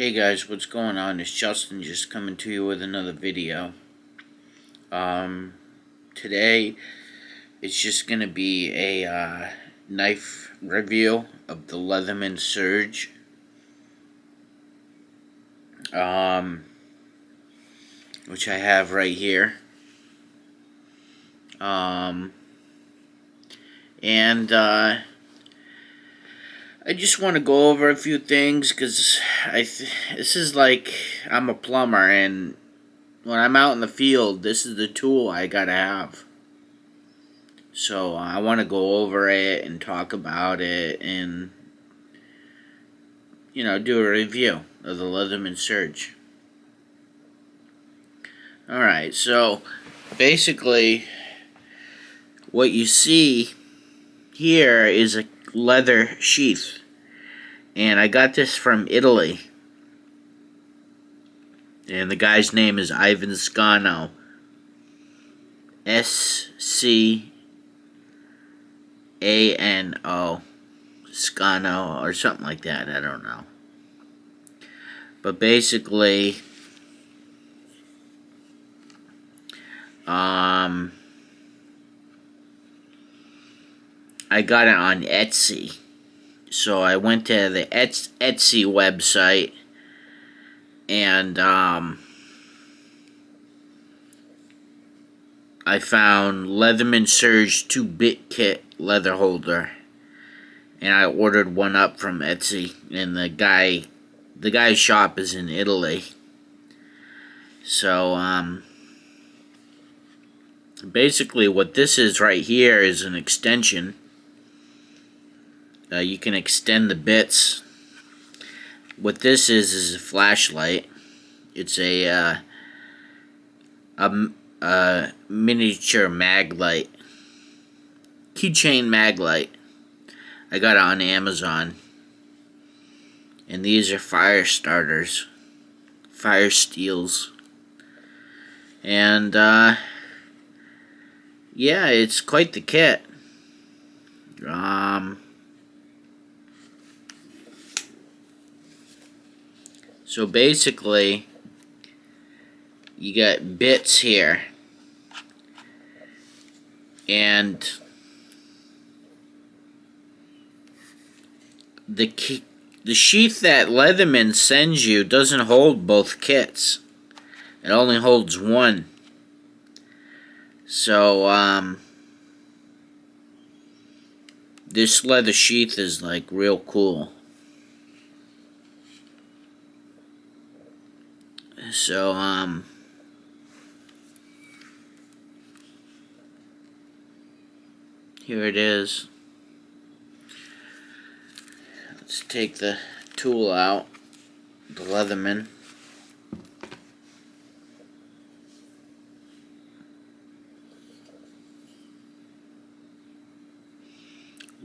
Hey guys, what's going on? It's Justin just coming to you with another video. Today it's just gonna be a knife review of the Leatherman Surge. Which I have right here. I just want to go over a few things because this is like I'm a plumber, and when I'm out in the field, this is the tool I gotta have. So I want to go over it and talk about it and, do a review of the Leatherman Surge. Alright, so basically what you see here is a leather sheath. And I got this from Italy. And the guy's name is Ivan Scano. S-C-A-N-O. Scano or something like that. I don't know. But basically, I got it on Etsy. So I went to the Etsy website and I found Leatherman Surge 2-bit kit leather holder, and I ordered one up from Etsy. And the guy's shop is in Italy. So basically what this is right here is an extension. You can extend the bits. What this is a flashlight. It's a miniature mag light. Keychain mag light. I got it on Amazon. And these are fire starters. Fire steels. And yeah, it's quite the kit. So basically, you got bits here, and the sheath that Leatherman sends you doesn't hold both kits. It only holds one. So this leather sheath is like real cool. So here it is. Let's take the tool out, the Leatherman.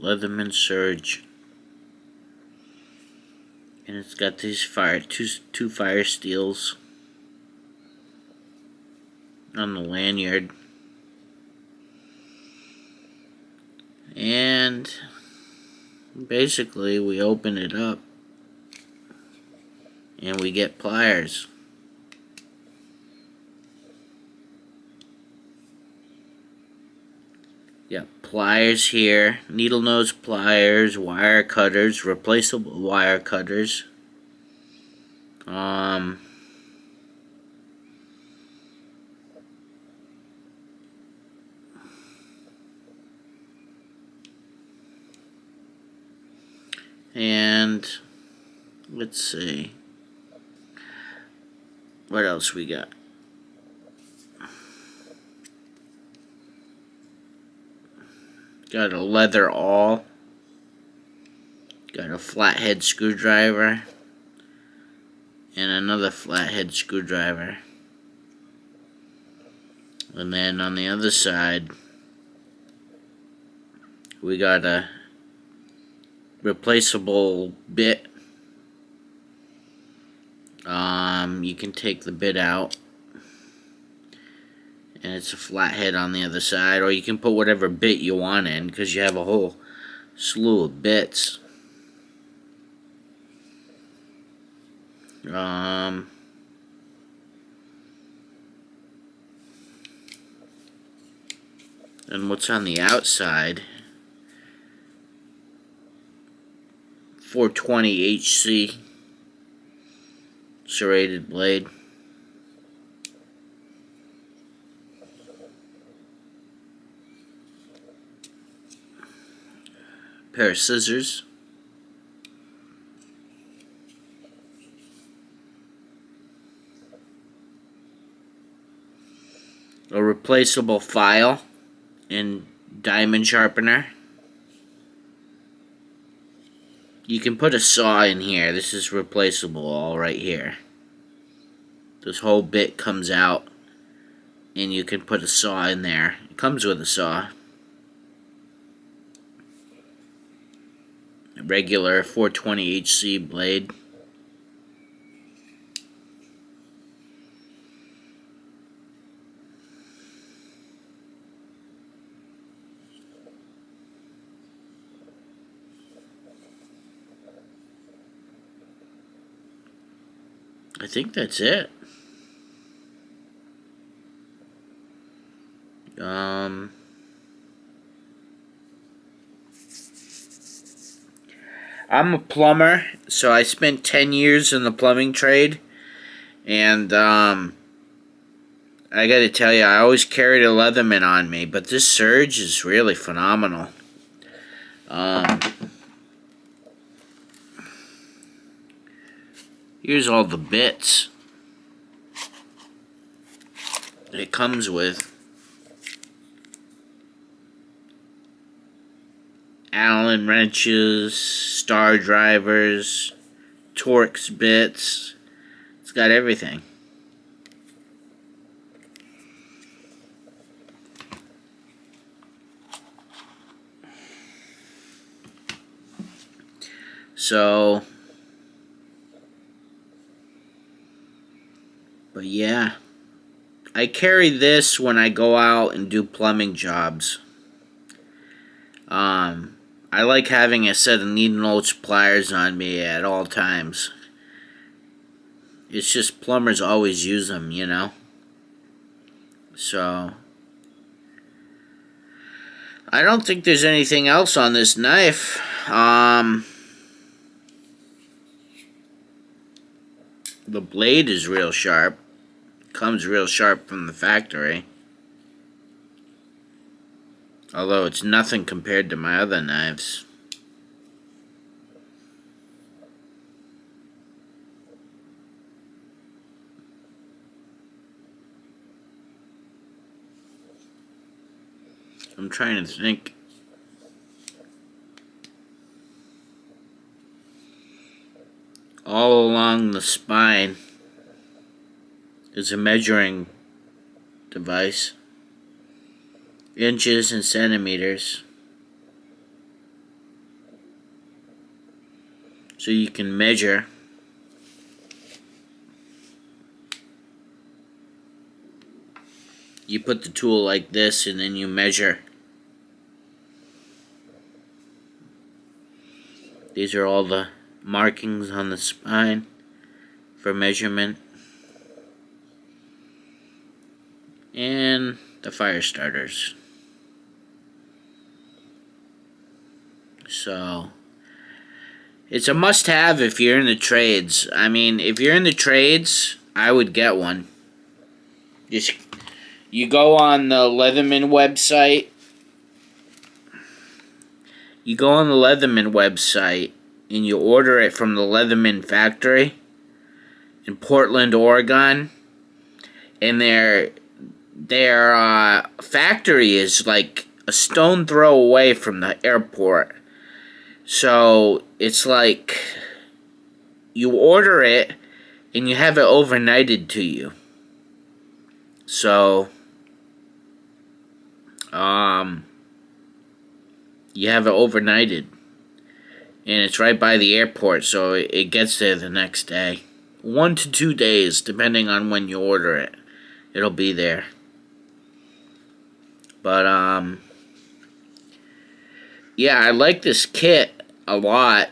Leatherman Surge. And it's got these two fire steels on the lanyard. And basically we open it up and we get pliers. Got pliers here, needle nose pliers, wire cutters, replaceable wire cutters. And let's see what else we got. Got a leather awl. Got a flathead screwdriver. And another flathead screwdriver. And then on the other side, we got a replaceable bit. You can take the bit out, and it's a flathead on the other side, or you can put whatever bit you want in, because you have a whole slew of bits. Um, and what's on the outside? 420 HC serrated blade. Pair of scissors. A replaceable file and diamond sharpener. You can put a saw in here. This is replaceable all right here. This whole bit comes out and you can put a saw in there. It comes with a saw. A regular 420 HC blade. I think that's it. I'm a plumber, so I spent 10 years in the plumbing trade, and I gotta tell you, I always carried a Leatherman on me, but this surge is really phenomenal. Here's all the bits that it comes with. Allen wrenches, star drivers, Torx bits. It's got everything. So, but yeah, I carry this when I go out and do plumbing jobs. I like having a set of needle nose pliers on me at all times. It's just plumbers always use them, you know. So, I don't think there's anything else on this knife. The blade is real sharp. Comes real sharp from the factory. Although it's nothing compared to my other knives. I'm trying to think. All along the spine is a measuring device. Inches and centimeters. So you can measure. You put the tool like this and then you measure. These are all the markings on the spine for measurement. And the fire starters. So, it's a must-have if you're in the trades. I mean, if you're in the trades, I would get one. Just, you go on the Leatherman website. You go on the Leatherman website and you order it from the Leatherman factory in Portland, Oregon. And their factory is like a stone throw away from the airport. So it's like you order it and you have it overnighted to you. So you have it overnighted. And it's right by the airport, so it gets there the next day. 1 to 2 days, depending on when you order it. It'll be there. But, yeah, I like this kit a lot.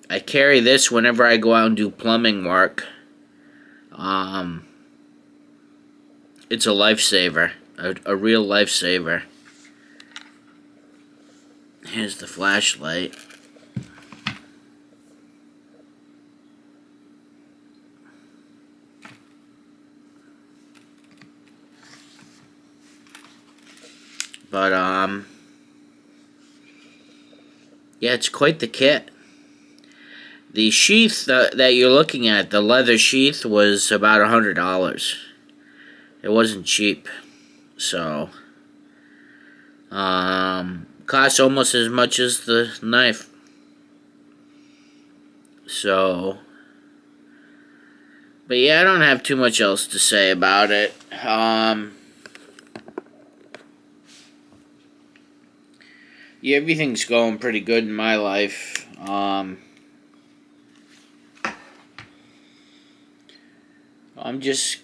I carry this whenever I go out and do plumbing work. It's a lifesaver, a real lifesaver. Here's the flashlight. But, yeah, it's quite the kit. The sheath that you're looking at, the leather sheath, was about $100. It wasn't cheap. So, costs almost as much as the knife. So, but yeah, I don't have too much else to say about it. Yeah, everything's going pretty good in my life. I'm just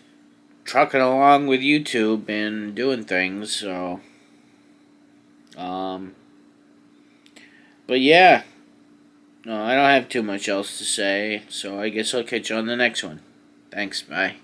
trucking along with YouTube and doing things, so. But yeah, no, I don't have too much else to say, so I guess I'll catch you on the next one. Thanks, bye.